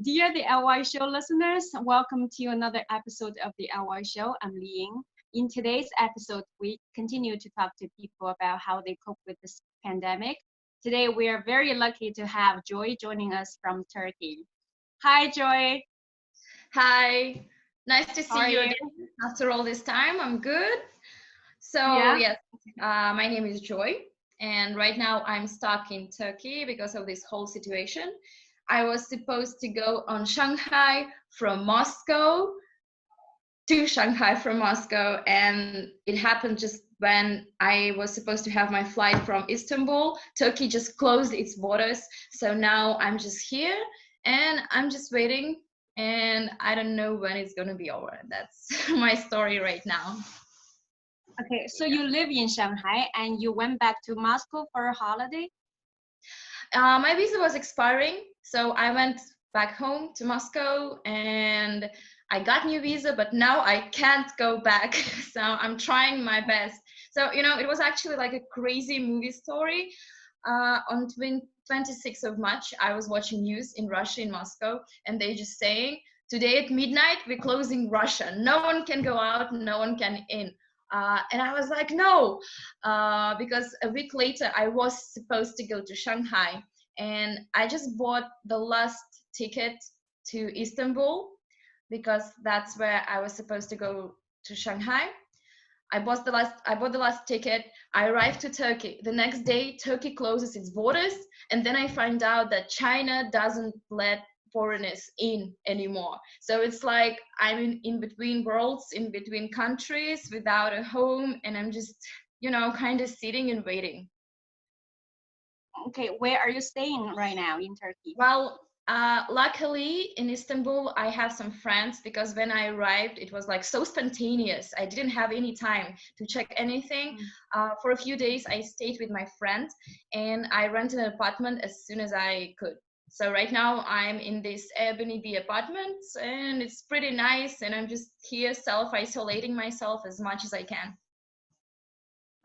Dear the LY Show listeners, welcome to another episode of the LY Show. I'm Li Ying. In today's episode, we continue to talk to people about how they cope with this pandemic. Today, we are very lucky to have Joy joining us from Turkey. Hi, Joy. Hi, nice to How are see you you? again after all this time. I'm good. So, Yeah. yes, my name is Joy, and right now I'm stuck in Turkey because of this whole situation. I was supposed to go on Shanghai from Moscow to Shanghai from Moscow, and it happened just when I was supposed to have my flight from Istanbul. Turkey just closed its borders, so now I'm just here and I'm just waiting, and I don't know when it's gonna be over. That's my story right now. Okay, so you live in Shanghai and you went back to Moscow for a holiday? My visa was expiring, so I went back home to Moscow and I got new visa, but now I can't go back. So I'm trying my best. So, it was actually like a crazy movie story. On 26th of March, I was watching news in Russia, in Moscow, and they just saying, today at midnight, we're closing Russia. No one can go out, no one can in. And I was like, no, because a week later I was supposed to go to Shanghai, and I just bought the last ticket to Istanbul because that's where I was supposed to go to Shanghai. I bought the last ticket. I arrived to Turkey. The next day, Turkey closes its borders, and then I find out that China doesn't let foreigners in anymore. So it's like I'm in between worlds, in between countries, without a home, and I'm just, kind of sitting and waiting. Okay, where are you staying right now in Turkey? Well, luckily in Istanbul, I have some friends because when I arrived, it was like so spontaneous. I didn't have any time to check anything. For a few days, I stayed with my friend and I rented an apartment as soon as I could. So right now I'm in this Airbnb apartment and it's pretty nice, and I'm just here self-isolating myself as much as I can.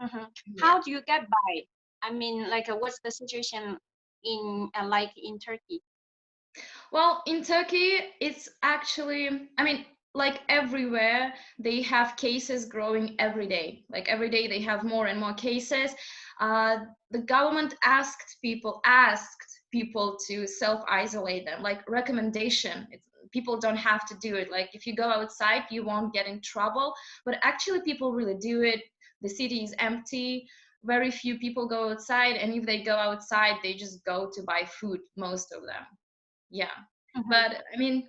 Mhm. Yeah. How do you get by? I mean, like, what's the situation in like in Turkey? Well, in Turkey, it's actually, I mean, like everywhere, they have cases growing every day. Like every day, they have more and more cases. The government asked people to self-isolate them, like recommendation. People don't have to do it. Like if you go outside, you won't get in trouble. But actually, people really do it. The city is empty. Very few people go outside, and if they go outside, they just go to buy food, most of them. Yeah, Mhm. but I mean,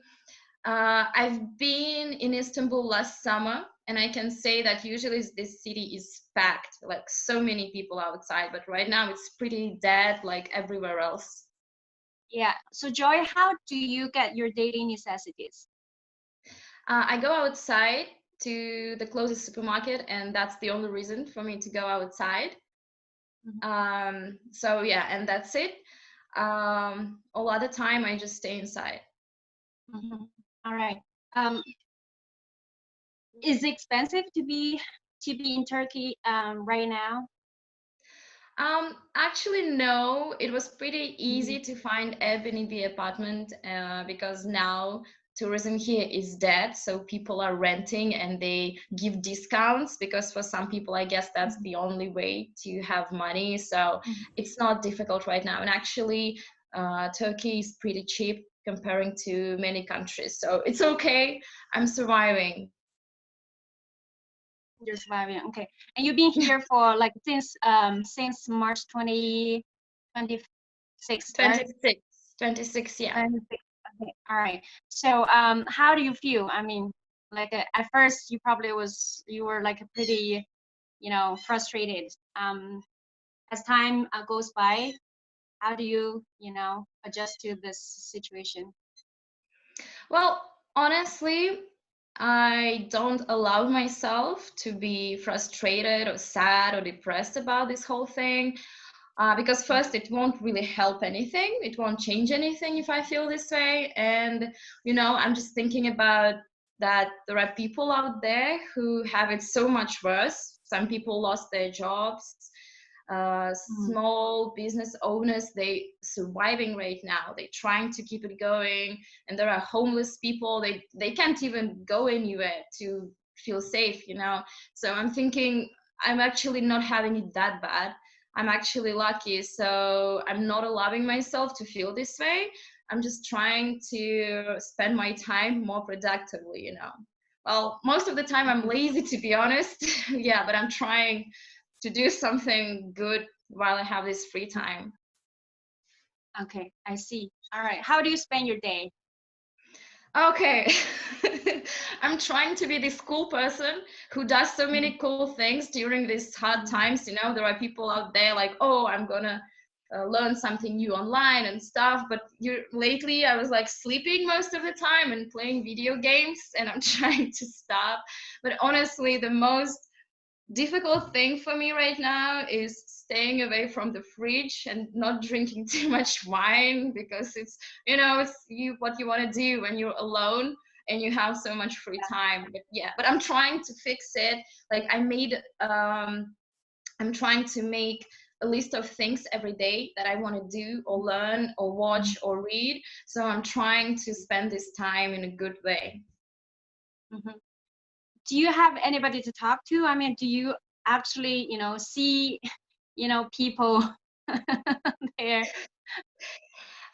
I've been in Istanbul last summer, and I can say that usually this city is packed, like so many people outside, but right now it's pretty dead like everywhere else. Yeah. So Joy, how do you get your daily necessities? I go outside to the closest supermarket, and that's the only reason for me to go outside. Mhm. So yeah, and that's it. A lot of time I just stay inside. Mhm. All right. Um, is it expensive to be in Turkey right now? Actually, no. It was pretty Mhm. easy to find Airbnb apartment because now tourism here is dead, so people are renting and they give discounts because for some people, I guess that's Mhm. the only way to have money. So Mhm. it's not difficult right now. And actually, Turkey is pretty cheap comparing to many countries, so it's okay. I'm surviving. You're surviving. Okay. And you've been here for like since March 2026, right? 26, 26, yeah. 26. Okay. All right. So how do you feel? I mean, like at first you were like a pretty, frustrated. As time goes by, how do you, adjust to this situation? Well, honestly, I don't allow myself to be frustrated or sad or depressed about this whole thing because first, it won't really help anything. It won't change anything if I feel this way. And, I'm just thinking about that there are people out there who have it so much worse. Some people lost their jobs. small business owners, they surviving right now. They're trying to keep it going, and there are homeless people. They can't even go anywhere to feel safe, you know. So I'm thinking I'm actually not having it that bad. I'm actually lucky, so I'm not allowing myself to feel this way. I'm just trying to spend my time more productively, you know. Well, most of the time I'm lazy, to be honest. Yeah, but I'm trying to do something good while I have this free time. Okay, I see. All right. How do you spend your day? Okay. I'm trying to be this cool person who does so many cool things during these hard times. You know, there are people out there like, oh, I'm gonna learn something new online and stuff. But lately, I was like sleeping most of the time and playing video games, and I'm trying to stop. But honestly, the most difficult thing for me right now is staying away from the fridge and not drinking too much wine, because it's, you know, it's what you want to do when you're alone and you have so much free time. But yeah, but I'm trying to fix it. Like I'm trying to make a list of things every day that I want to do or learn or watch or read. So I'm trying to spend this time in a good way. Mm-hmm. Do you have anybody to talk to? I mean, do you actually, see, people there?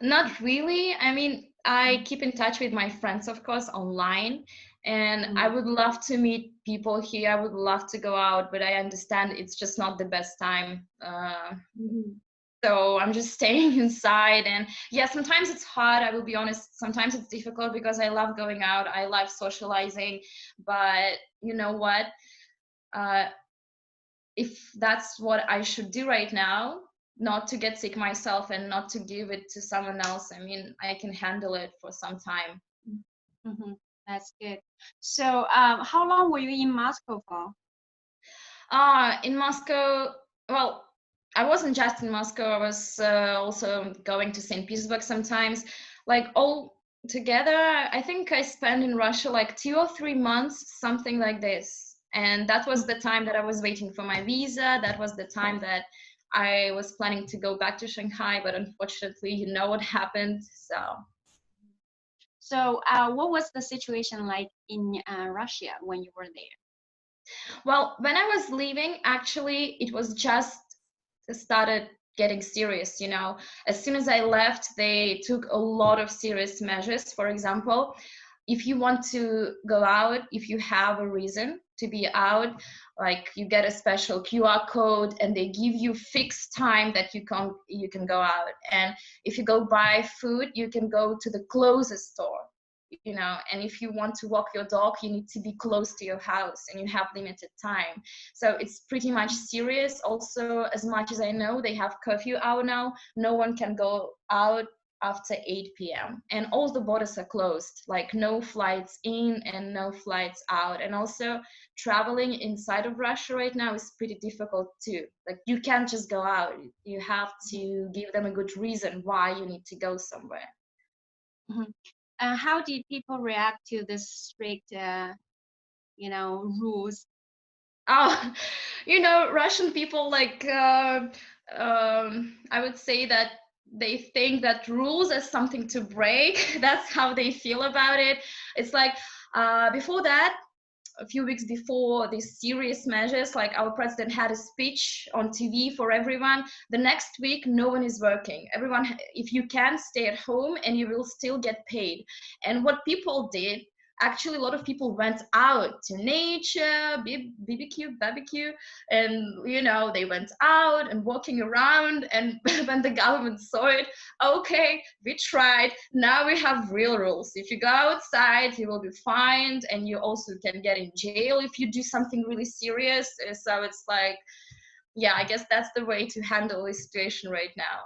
Not really. I mean, I keep in touch with my friends, of course, online, and I would love to meet people here. I would love to go out, but I understand it's just not the best time. So I'm just staying inside. And yeah, sometimes it's hard. I will be honest. Sometimes it's difficult because I love going out. I love socializing. But you know what? Uh, if that's what I should do right now, not to get sick myself and not to give it to someone else, I mean, I can handle it for some time. Mm-hmm. That's good. So, how long were you in Moscow for? In Moscow, well, I wasn't just in Moscow. I was also going to St. Petersburg sometimes. Like all together, I think I spent in Russia like 2 or 3 months, something like this. And that was the time that I was waiting for my visa. That was the time that I was planning to go back to Shanghai, but unfortunately, you know what happened. So, what was the situation like in Russia when you were there? Well, when I was leaving, actually, it was just started getting serious, you know. As soon as I left, they took a lot of serious measures. For example, if you want to go out, if you have a reason to be out, like you get a special QR code and they give you fixed time that you can go out. And if you go buy food, you can go to the closest store, you know. And if you want to walk your dog, you need to be close to your house and you have limited time. So it's pretty much serious. Also, as much as I know, they have curfew hour now. No one can go out after 8 p.m. and all the borders are closed, like no flights in and no flights out. And also traveling inside of Russia right now is pretty difficult too. Like you can't just go out. You have to give them a good reason why you need to go somewhere. Mm-hmm. How did people react to this strict, rules? Oh, you know, Russian people like I would say that they think that rules are something to break. That's how they feel about it. It's like before that, a few weeks before these serious measures, like our president had a speech on TV for everyone. The next week, no one is working. Everyone, if you can, stay at home and you will still get paid. And what people did, actually, a lot of people went out to nature, barbecue, and you know, they went out and walking around. And when the government saw it, okay, we tried. Now we have real rules. If you go outside, you will be fined, and you also can get in jail if you do something really serious. So it's like, yeah, I guess that's the way to handle this situation right now.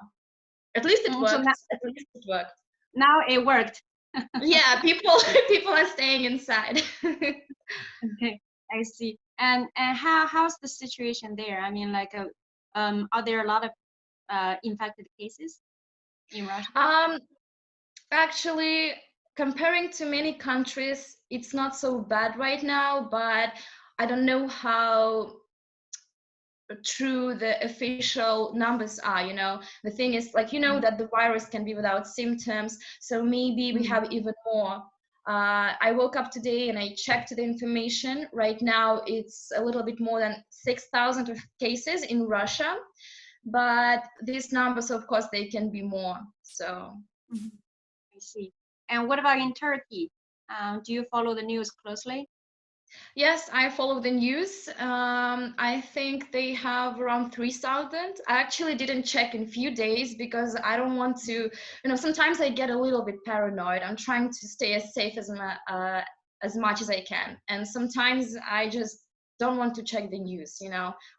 At least it So worked. At least it worked. now it worked. Yeah, people people are staying inside. Okay, I see. And how's the situation there? I mean, like, are there a lot of infected cases in Russia? um, Actually, comparing to many countries, it's not so bad right now, but I don't know how true the official numbers are. The thing is, like, that the virus can be without symptoms, so maybe we have even more. I woke up today and I checked the information. Right now it's a little bit more than 6,000 of cases in Russia, but these numbers, of course, they can be more. So I see. And what about in Turkey? Do you follow the news closely? yes, I follow the news. I think they have around 3,000. I actually didn't check in a few days because I don't want to, sometimes I get a little bit paranoid. I'm trying to stay as safe as much as I can. And sometimes I just don't want to check the news.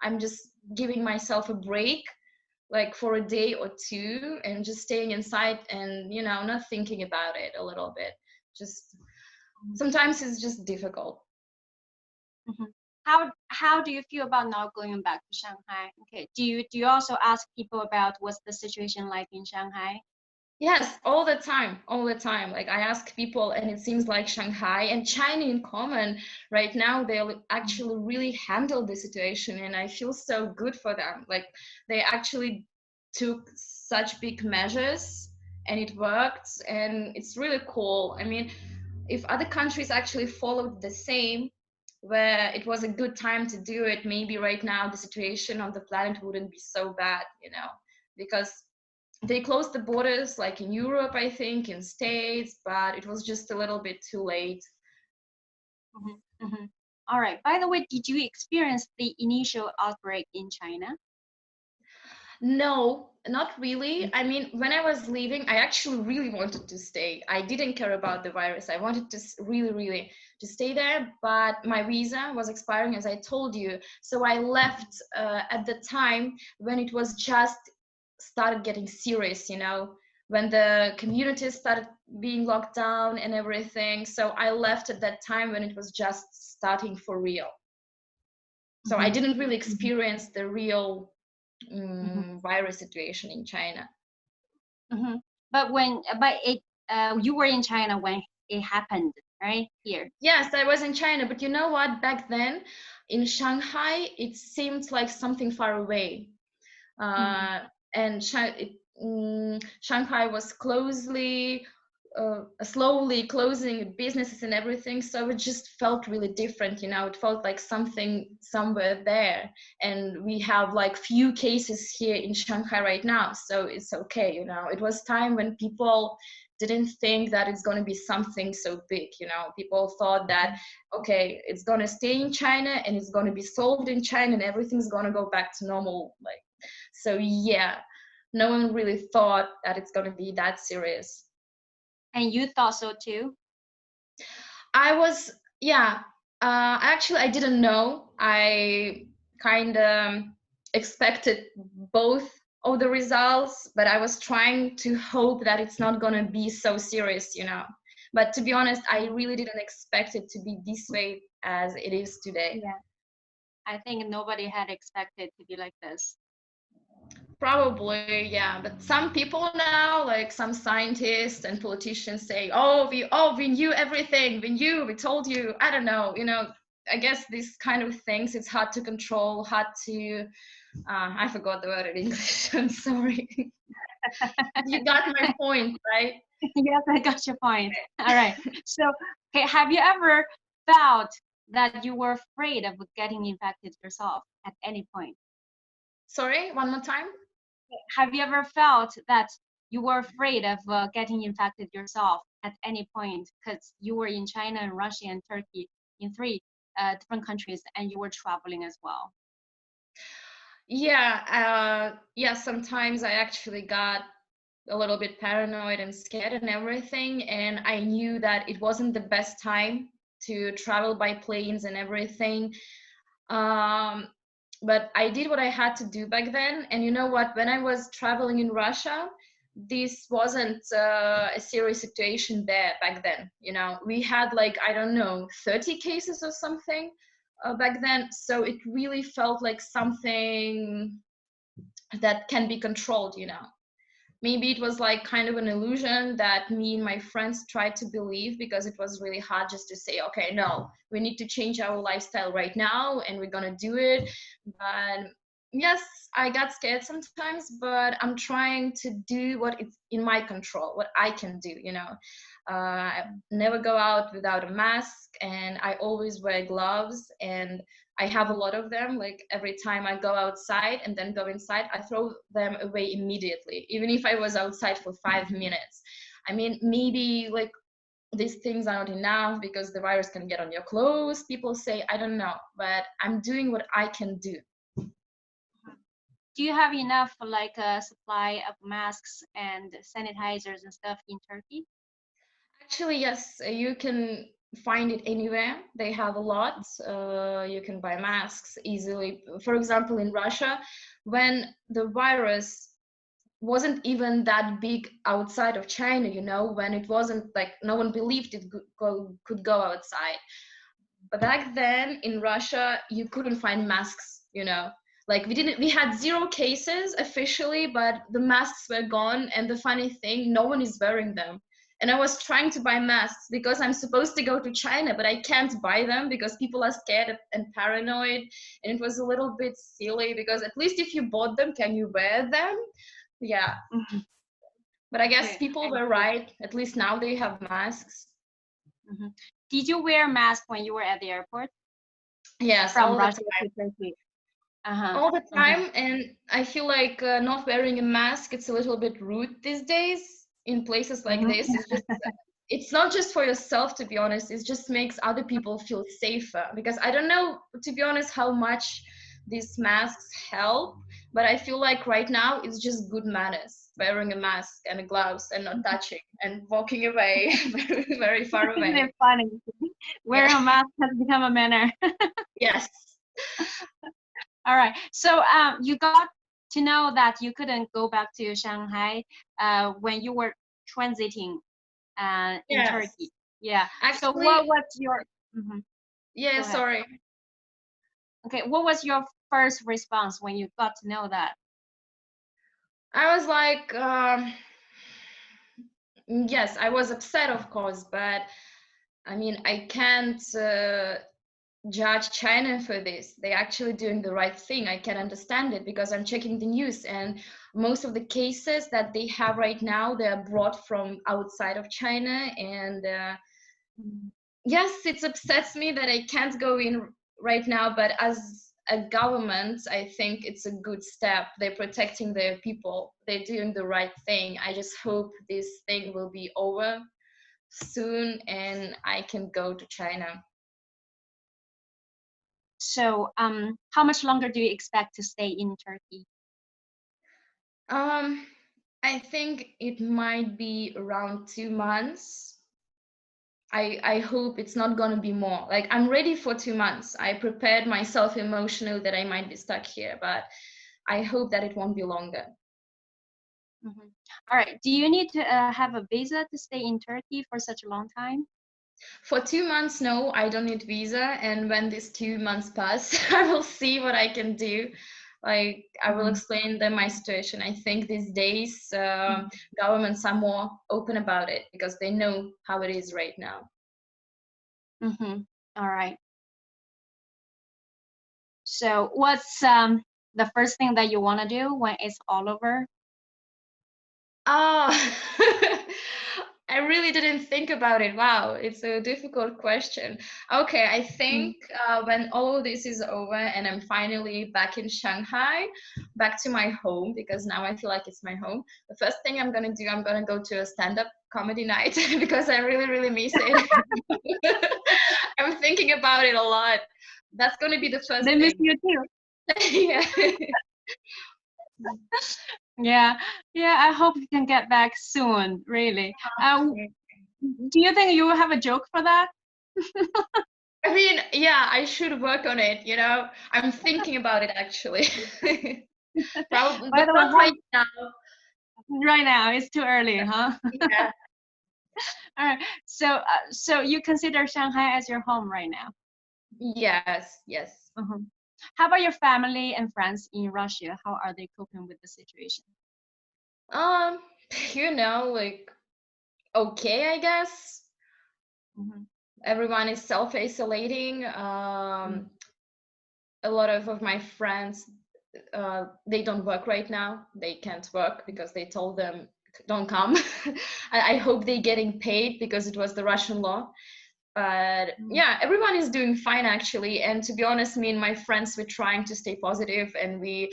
I'm just giving myself a break, like for a day or two, and just staying inside and, not thinking about it a little bit. Just sometimes it's just difficult. Mhm. How do you feel about not going back to Shanghai? Okay. Do you also ask people about what's the situation like in Shanghai? Yes, all the time, all the time. Like, I ask people, and it seems like Shanghai and China in common right now, they actually really handle the situation, and I feel so good for them. Like, they actually took such big measures, and it worked, and it's really cool. I mean, if other countries actually followed the same, where it was a good time to do it, maybe right now the situation on the planet wouldn't be so bad, because they closed the borders, like in Europe, I think, in States, but it was just a little bit too late. All right. By the way, did you experience the initial outbreak in China? No, not really. I mean, when I was leaving, I actually really wanted to stay. I didn't care about the virus. I wanted to really, really to stay there, but my visa was expiring, as I told you. So I left at the time when it was just started getting serious, when the communities started being locked down and everything. So I left at that time when it was just starting for real. So I didn't really experience the real virus situation in China. But you were in China when it happened, right? Here. Yes, I was in China, but you know what? Back then in Shanghai, it seemed like something far away. And Shanghai was slowly closing businesses and everything, so it just felt really different. It felt like something somewhere there, and we have like few cases here in Shanghai right now, so it's okay. It was time when people didn't think that it's going to be something so big. People thought that, okay, it's going to stay in China and it's going to be solved in China and everything's going to go back to normal. So yeah, no one really thought that it's going to be that serious. And you thought so too? Actually, I didn't know. I kind of expected both of the results, but I was trying to hope that it's not going to be so serious. But to be honest, I really didn't expect it to be this way as it is today. Yeah. I think nobody had expected to be like this. Probably, yeah. But some people now, like some scientists and politicians, say, "Oh, we knew everything. We told you." I don't know. I guess these kind of things, it's hard to control, hard to. I forgot the word in English. I'm sorry. You got my point, right? Yes, I got your point. All right. So, okay, have you ever felt that you were afraid of getting infected yourself at any point? Sorry, one more time. Have you ever felt that you were afraid of getting infected yourself at any point because you were in China and Russia and Turkey in three different countries and you were traveling as well? Yeah, sometimes I actually got a little bit paranoid and scared and everything, and I knew that it wasn't the best time to travel by planes and everything. But I did what I had to do back then, and you know what, when I was traveling in Russia, this wasn't a serious situation there back then. We had, like, I don't know, 30 cases or something back then, so it really felt like something that can be controlled. Maybe it was like kind of an illusion that me and my friends tried to believe, because it was really hard just to say, okay, no, we need to change our lifestyle right now and we're gonna do it. But yes, I got scared sometimes, but I'm trying to do what is in my control, what I can do, you know. I never go out without a mask, and I always wear gloves, and I have a lot of them. Like every time I go outside and then go inside, I throw them away immediately, even if I was outside for 5 minutes. I mean, maybe like these things are not enough because the virus can get on your clothes. People say, I don't know, but I'm doing what I can do. Do you have enough like a supply of masks and sanitizers and stuff in Turkey? Actually, yes, you can find it anywhere. They have a lot. You can buy masks easily. For example, in Russia, when the virus wasn't even that big outside of China, you know, when it wasn't like no one believed it could go outside. But back then in Russia, you couldn't find masks, you know. Like we had 0 cases officially, but the masks were gone. And the funny thing, no one is wearing them. And I was trying to buy masks because I'm supposed to go to China, but I can't buy them because people are scared and paranoid. And it was a little bit silly because at least if you bought them, can you wear them? Yeah. Mhm. But I guess Okay, people I were see. right. At least now they have masks. Mhm. Did you wear a mask when you were at the airport Yes, from all the Russia time. to Turkey? Uh-huh. All the Uh-huh. time, and I feel like not wearing a mask, it's a little bit rude these days in places like Mhm. this. It's not just for yourself, to be honest. It just makes other people feel safer, because I don't know, to be honest, how much these masks help, but I feel like right now it's just good manners, wearing a mask and a gloves and not touching and walking away very, very far Isn't away. it funny? Yeah. Wearing a mask has become a manner. Yes. All right. So you got to know that you couldn't go back to Shanghai when you were transiting in Turkey. Yes. Yeah. So what Actually, was your Mhm. yeah, Go ahead. sorry. Okay, what was your first response when you got to know that? I was like, yes, I was upset, of course, but I mean, I can't judge China for this. They're actually doing the right thing. I can understand it because I'm checking the news, and most of the cases that they have right now, they are brought from outside of China. And Mhm. yes, it upsets me that I can't go in right now, but as a government, I think it's a good step. They're protecting their people. They're doing the right thing. I just hope this thing will be over soon and I can go to China. So how much longer do you expect to stay in Turkey? Um, I think it might be around 2 months. I hope it's not going to be more. Like, I'm ready for 2 months. I prepared myself emotionally that I might be stuck here, but I hope that it won't be longer. Mhm. All right. Do you need to have a visa to stay in Turkey for such a long time? For 2 months, no, I don't need visa. And when these 2 months pass, I will see what I can do. Like, I will Mhm. explain them my situation. I think these days, Mhm. governments are more open about it because they know how it is right now. Mhm. All right. So what's the first thing that you want to do when it's all over? Oh, I really didn't think about it. Wow, it's a difficult question. Okay, I Mm. think when all of this is over and I'm finally back in Shanghai, back to my home, because now I feel like it's my home, the first thing I'm gonna do, I'm gonna go to a stand-up comedy night because I really, really miss it. I'm thinking about it a lot. That's gonna be the first They miss thing. you too. Yeah. Yeah, yeah. I hope you can get back soon. Really. Do you think you will have a joke for that? I mean, yeah, I should work on it, you know. I'm thinking about it actually. Probably, By but the way, not right now. right now it's too early, huh? Yeah. All right. So, so you consider Shanghai as your home right now? Yes, yes. Mhm. How about your family and friends in Russia? How are they coping with the situation? Um, like okay, I guess. Mhm. Everyone is self-isolating. Mm. A lot of my friends, they don't work right now. They can't work because they told them don't come. I hope they're getting paid because it was the Russian law. But yeah, everyone is doing fine actually. And to be honest, me and my friends, we're trying to stay positive, and we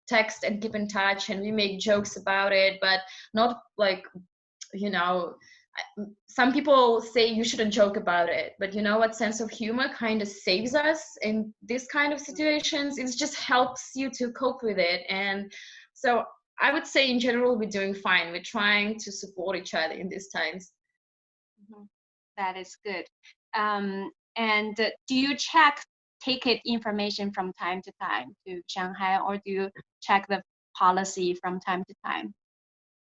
text and keep in touch, and we make jokes about it, but not like, you know, some people say you shouldn't joke about it, but you know what, sense of humor kind of saves us in this kind of situations. It just helps you to cope with it. And so I would say in general we're doing fine. We're trying to support each other in these times. That is good. And do you check ticket information from time to time to Shanghai, or do you check the policy from time to time?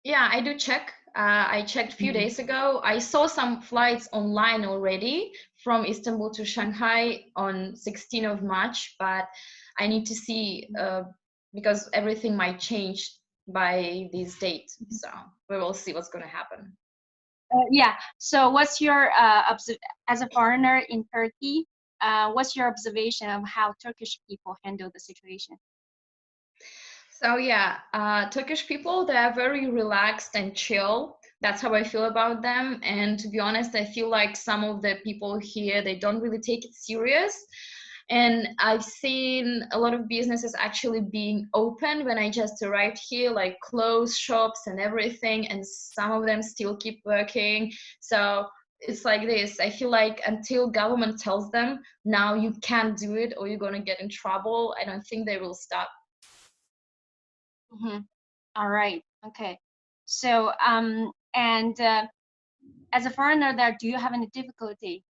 Yeah, I do check. I checked a few days ago. I saw some flights online already from Istanbul to Shanghai on 16th of March, but I need to see because everything might change by this date. So we will see what's going to happen. Yeah. So what's your, as a foreigner in Turkey, what's your observation of how Turkish people handle the situation? So yeah, Turkish people, they are very relaxed and chill. That's how I feel about them. And to be honest, I feel like some of the people here, they don't really take it serious. And I've seen a lot of businesses actually being open when I just arrived here, like clothes shops and everything. And some of them still keep working. So it's like this. I feel like until government tells them, now you can't do it or you're going to get in trouble, I don't think they will stop. All right. Okay. So, and as a foreigner there, do you have any difficulty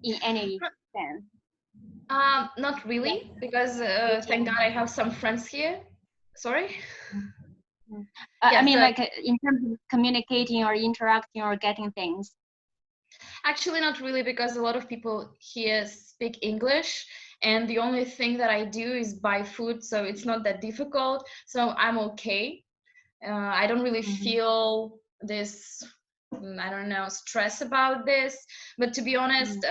in any sense? Not really, because thank God I have some friends here. Sorry? I mean, so like in terms of communicating or interacting or getting things. actually not really, because a lot of people here speak English, and the only thing that I do is buy food, so it's not that difficult. So I'm okay. I don't really feel this, I don't know, stress about this. But to be honest,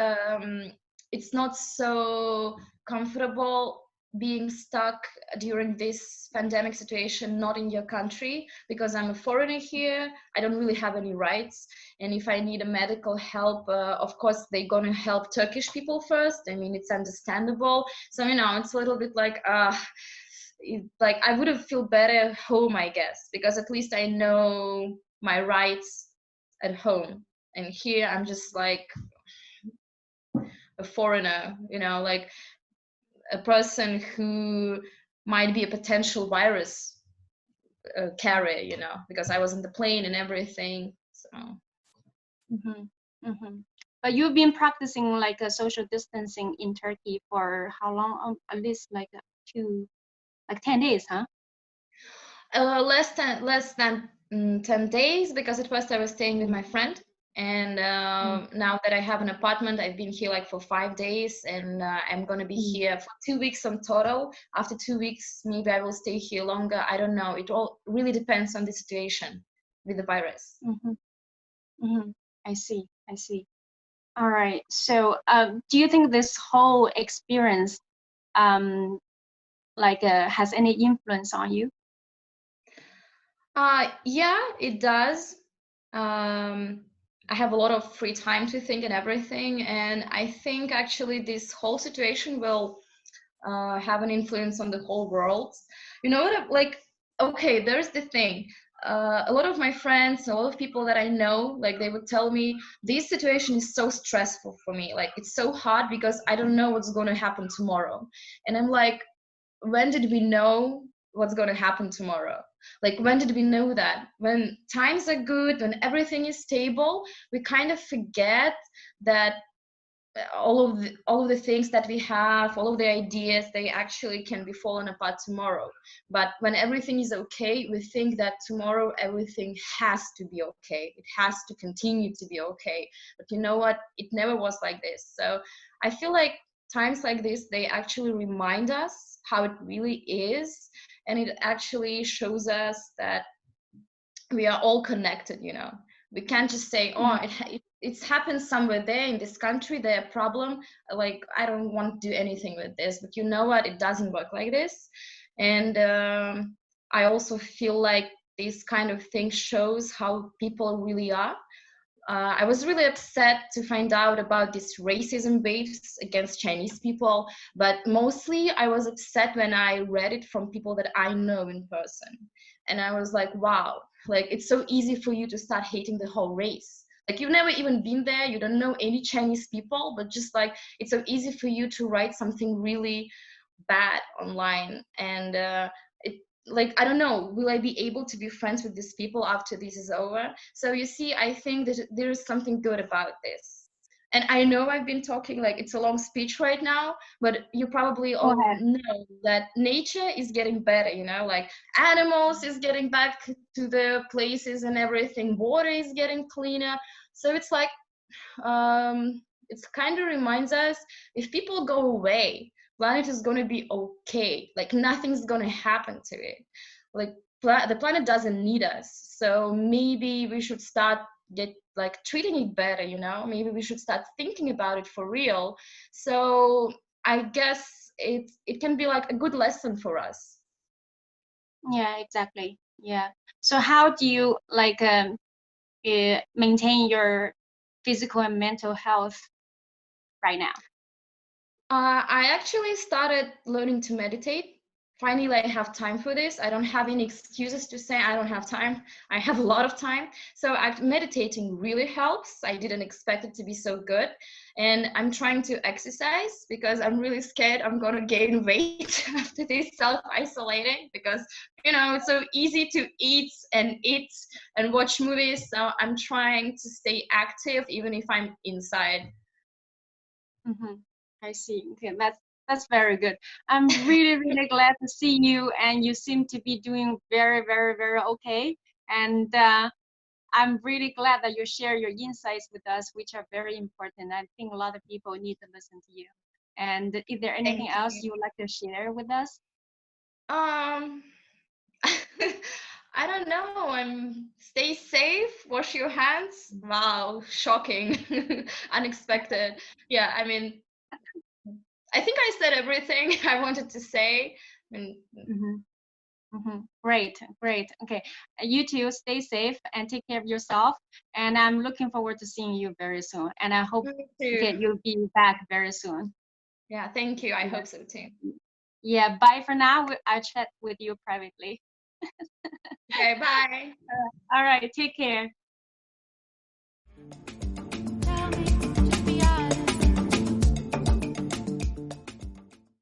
it's not so comfortable being stuck during this pandemic situation, not in your country, because I'm a foreigner here. I don't really have any rights. And if I need a medical help, of course, they're going to help Turkish people first. I mean, it's understandable. So, you know, it's a little bit like, like I would have feel better home, I guess, because at least I know my rights at home. And here I'm just like a foreigner, you know, like a person who might be a potential virus carrier, you know, because I was in the plane and everything. So. But you've been practicing like a social distancing in Turkey for how long? At least like 10 days, huh? Less than 10 days, because at first I was staying with my friend, and now that I have an apartment, I've been here like for 5 days, and I'm gonna be here for 2 weeks in total. After 2 weeks, maybe I will stay here longer. I don't know. It all really depends on the situation with the virus. I see. All right. So, do you think this whole experience, has any influence on you? Yeah, it does. I have a lot of free time to think and everything, and I think actually this whole situation will have an influence on the whole world. You know what? Like, okay, there's the thing. A lot of my friends, a lot of people that I know, like they would tell me this situation is so stressful for me. Like it's so hard because I don't know what's going to happen tomorrow. And I'm like, when did we know what's going to happen tomorrow? Like when did we know that? When times are good, when everything is stable, we kind of forget that all of the things that we have, all of the ideas, they actually can be fallen apart tomorrow. But when everything is okay, we think that tomorrow everything has to be okay, it has to continue to be okay. But you know what, it never was like this. So I feel like times like this, they actually remind us how it really is, and it actually shows us that we are all connected, you know. We can't just say, oh, it's happened somewhere there in this country, their problem, like I don't want to do anything with this, but you know what, it doesn't work like this. And I also feel like this kind of thing shows how people really are. I was really upset to find out about this racism waves against Chinese people, but mostly I was upset when I read it from people that I know in person. And I was like, wow, like it's so easy for you to start hating the whole race. Like you've never even been there, you don't know any Chinese people, but just like it's so easy for you to write something really bad online. And it, like I don't know, will I be able to be friends with these people after this is over? So you see, I think that there is something good about this. And I know I've been talking like it's a long speech right now, but you probably Go all ahead. know that nature is getting better, you know, like animals is getting back to their places and everything, water is getting cleaner. So it's like it's kind of reminds us, if people go away, planet is going to be okay, like nothing's going to happen to it, like the planet doesn't need us. So maybe we should start get like treating it better, you know, maybe we should start thinking about it for real. So I guess it can be like a good lesson for us. Yeah, exactly. Yeah. So how do you like maintain your physical and mental health right now? I actually started learning to meditate. Finally, I have time for this. I don't have any excuses to say I don't have time. I have a lot of time. So meditating really helps. I didn't expect it to be so good. And I'm trying to exercise because I'm really scared I'm going to gain weight after this self-isolating, because, you know, it's so easy to eat and watch movies. So I'm trying to stay active even if I'm inside. Mm-hmm. I see. Okay, that's very good. I'm really, really glad to see you, and you seem to be doing very, very, very okay. And I'm really glad that you share your insights with us, which are very important. I think a lot of people need to listen to you. And is there anything Thank else you. you would like to share with us? Um, I don't know. Stay safe, wash your hands. Wow, shocking, unexpected. Yeah, I mean, I think I said everything I wanted to say. And Mm-hmm. Mm-hmm. Great, great. Okay, you too. Stay safe and take care of yourself. And I'm looking forward to seeing you very soon. And I hope, me too. okay, you'll be back very soon. Yeah, thank you. I Yeah. hope so too. Yeah. Bye for now. I'll chat with you privately. Okay, bye. All right. Take care.